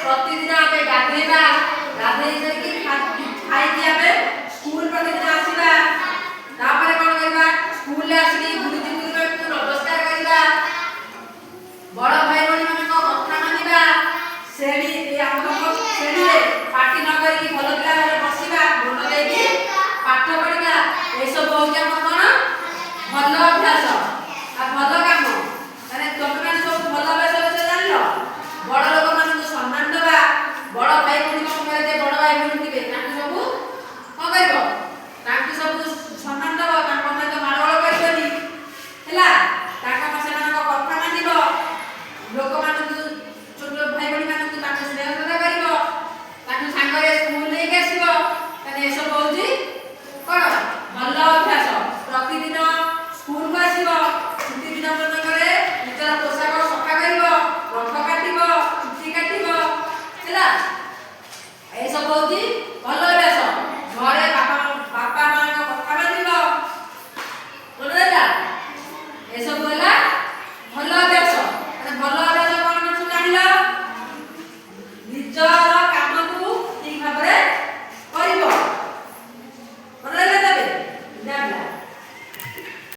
प्रतिदिन आमे गाधेबा गाधे कि खाई कि आमे स्कूल प्रतिदिन आसीबा तापर कोन करबा स्कूल ले आसी गुरुजी गुरुजी को नमस्कार करबा बड़ भाई बहन माने को कथा मानिबा सेडी हमको सेडी रे पार्टी न करी कि भलो पिला रे बसिबा मन देकी पाठ पढिबा ए सब हो गया कोन भलो अभ्यास